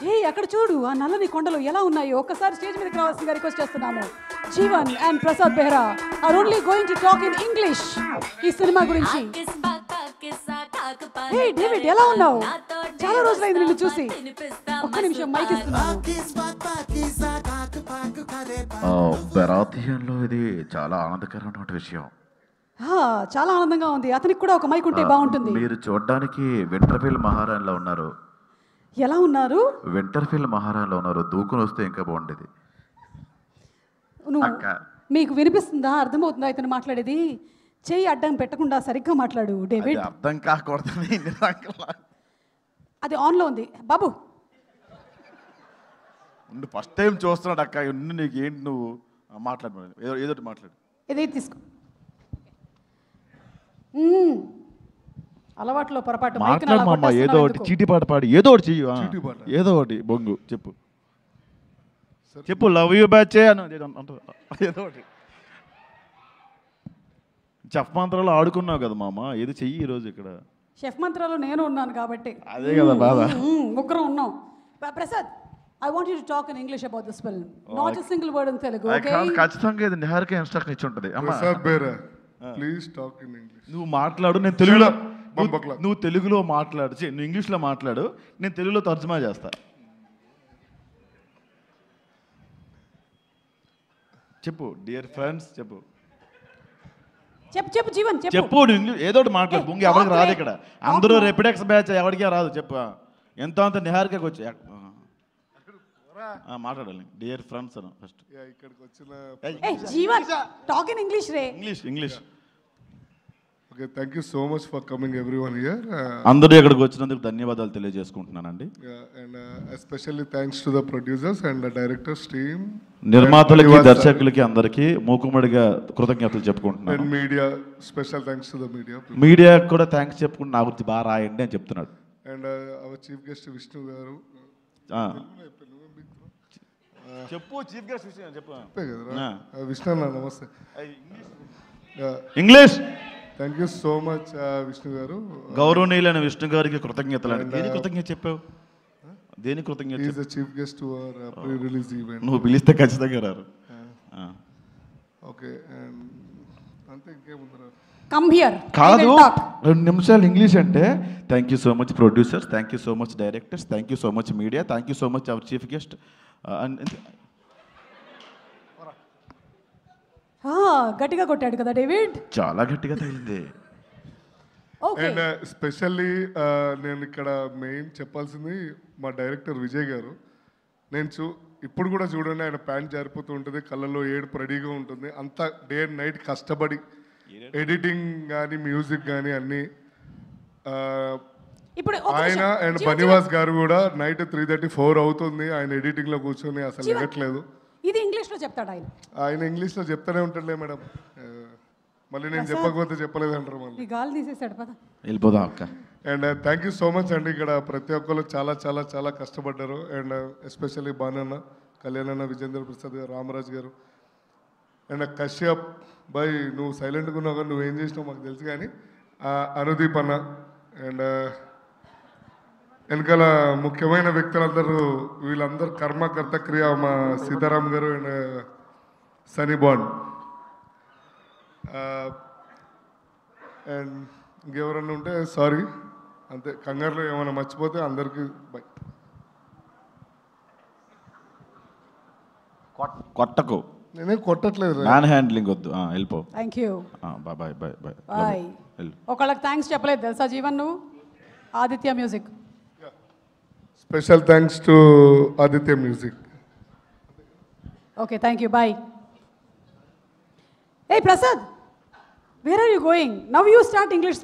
హే అక్కడ చూడు ఆ నల్లని కొండలు ఎలా ఉన్నాయో ఒక్కసారి స్టేజ్ మీదకి రావాల్సిందిగా రిక్వెస్ట్ చేస్తున్నాను. Jeevan and Prasad Behera are only going to talk in English ఈ సినిమా గురించి. హే డేవిడ్ ఎలా ఉన్నావు? చాలా రోజులైంది నిన్ను చూసి. ఒక్క నిమిషం మైక్ ఇస్తున్నాను. బెరాతియన్లో ఇది చాలా ఆనందకరమైన విషయం. చాలా ఆనందంగా ఉంది. అతనికి కూడా ఒక మైక్ ఉంటే బాగుంటుంది. మీరు చూడడానికి వింటర్ఫీల్ మహారాణిలో ఉన్నారు. ఎలా ఉన్నారు? వింటర్ఫీల్ మహారాణిలో ఉన్నారు. దూకుని వస్తే ఇంకా బాగుండేది. మీకు వినిపిస్తుందా? అర్థమవుతుందా ఇతను మాట్లాడేది? చెయ్యి అడ్డం పెట్టకుండా సరిగ్గా మాట్లాడు డేవిడ్. అర్థం కాకూడదు. అది ఆన్లో ఉంది బాబు. ఫస్ట్ టైం చూస్తున్నాడు అక్క. నీకు ఏంటి నువ్వు మాట్లాడు, ఏదో మాట్లాడు. ఇదే తీసుకో. అలవాట్లో పొరపాటు మాట్లాడమమ్మా. ఏదో ఒకటి చీటీ పాట పాడి ఏదో ఒకటి చెయ్యి. ఏదో ఒకటి బొంగు చెప్పు చెప్పు. లవ్ యూ బ్యాచ్ అని ఏదో ఒకటి. చెఫ్ మంత్రాలు ఆడుకున్నావు కదా మామ, ఏది చెయ్యి ఈరోజు ఇక్కడ. షెఫ్ మంత్రాలు నేను ఉన్నాను కాబట్టి అదే కదా బాధ. ముగ్గురం ఉన్నాం. Prasad I want you to talk in English about this film. Not a single word in Telugu, okay? ఖచ్చితంగా ఇది నిహారిక ఇన్స్ట్రక్షన్ ఇచ్చి ఉంటుంది. Prasad Behra please talk in English. నువ్వు మాట్లాడు, నేను తెలుగులో. నువ్వు తెలుగులో మాట్లాడు, నువ్వు ఇంగ్లీష్లో మాట్లాడు, నేను తెలుగులో తర్జుమా చేస్తా. చెప్పు డియర్ ఫ్రెండ్స్ చెప్పు. చెప్పు జీవన్ చెప్పు. ఇంగ్లీష్ ఏదో ఒకటి మాట్లాడు. బొంగి ఎవరికి రాదు ఇక్కడ. అందరూ రెపిడెక్స్ బ్యాచ్, ఎవరికే రాదు. చెప్పు. ఎంత అంత నిహారికకి వచ్చి మాట్లాడాలి. డియర్ ఫ్రెండ్స్ అని ఫస్ట్. ఇక్కడికి వచ్చిన జీవన్ టాక్ ఇన్ ఇంగ్లీష్ రే. English. Okay, thank you so much for coming everyone here. అందరూ ఇక్కడికి వచ్చినందుకు ధన్యవాదాలు తెలియజేసుకుంటున్నానండి. And especially thanks to the producers and the directors team. నిర్మాతలకి, దర్శకులకి అందరికీ మూకుమ్మడిగా కృతజ్ఞతలు చెప్పుకుంటున్నాను. And media, special thanks to the media. Media కూడా థ్యాంక్స్ చెప్పుకుంటూ నా గురించి బాగా రాయండి అని చెప్తున్నాడు. And our chief guest Vishnu garu. చెప్పు చీఫ్ గెస్ట్ విషయం చెప్పు. విష్ణు అన్న నమస్తే. English. Thank you so much Vishnu గారు. గౌరవనీయులైన విష్ణు గారికి కృతజ్ఞతలు. దేని కృతజ్ఞత చెప్పావు? దేని కృతజ్ఞత? Is the chief guest to our pre release event. నువ్వు పిలిస్తే ఖచ్చితంగా రారు. ఓకే, అంతే. ఇంకేముందరా? Come here. కాదు, 2 నిమిషాలు ఇంగ్లీష్ అంటే thank you so much producers, thank you so much directors, thank you so much media, thank you so much our chief guest. గట్టిగా కొట్టాడు కదా డేవిడ్. చాలా గట్టిగా తగిలింది. అండ్ స్పెషల్లీ నేను ఇక్కడ మెయిన్ చెప్పాల్సింది మా డైరెక్టర్ విజయ్ గారు. నేను ఇప్పుడు కూడా చూడండి, ఆయన ప్యాంట్ జారిపోతూ ఉంటుంది, కళ్ళల్లో ఏడుపు రెడీగా ఉంటుంది. అంతా డే అండ్ నైట్ కష్టపడి ఎడిటింగ్ కానీ మ్యూజిక్ కానీ అన్నీ. ఆయన అండ్ బనివాస్ గారు కూడా నైట్ 3:34 అవుతుంది ఆయన ఎడిటింగ్లో కూర్చొని అసలు ఎగట్లేదు. ఇది ఇంగ్లీష్లో చెప్తాడు ఆయన. ఆయన ఇంగ్లీష్లో చెప్తానే ఉంటాడులే మేడం. మళ్ళీ నేను చెప్పకపోతే చెప్పలేదు అంటారు మళ్ళీ. గాలి తీసేసాడు పద. వెళ్ళిపోదాం అక్క. And thank you so much అండి. ఇక్కడ ప్రతి ఒక్కరు చాలా చాలా చాలా కష్టపడ్డారు. అండ్ ఎస్పెషల్లీ బానన్న, కళ్యాణన్న, విజేంద్ర ప్రసాద్ గారు, రామరాజ్ గారు అండ్ కశ్యప్ బాయ్. నువ్వు సైలెంట్గా ఉన్నావు కానీ నువ్వేం చేసినావు మాకు తెలుసు. కానీ అనుదీప్ అన్న అండ్ వెనకాల ముఖ్యమైన వ్యక్తులందరూ, వీళ్ళందరూ కర్మకర్త క్రియ, మా సీతారాం గారు అండ్ సనీ బాండ్. అండ్ ఇంకెవరన్నా ఉంటే సారీ, అంతే. కంగారులో ఏమైనా మర్చిపోతే అందరికీ బై. కొట్టకు. నేనే కొట్టట్లేదు. మ్యాన్ హ్యాండ్లింగ్ వద్దు. వెళ్ళిపో. Thank you. Bye bye bye bye. ఒకళ్ళకి థ్యాంక్స్ చెప్పలేదు తెలుసా జీవన్ నువ్వు? Aditya music. Special thanks to Aditya music. Okay, thank you. Bye. Hey Prasad, where are you going? Now you start English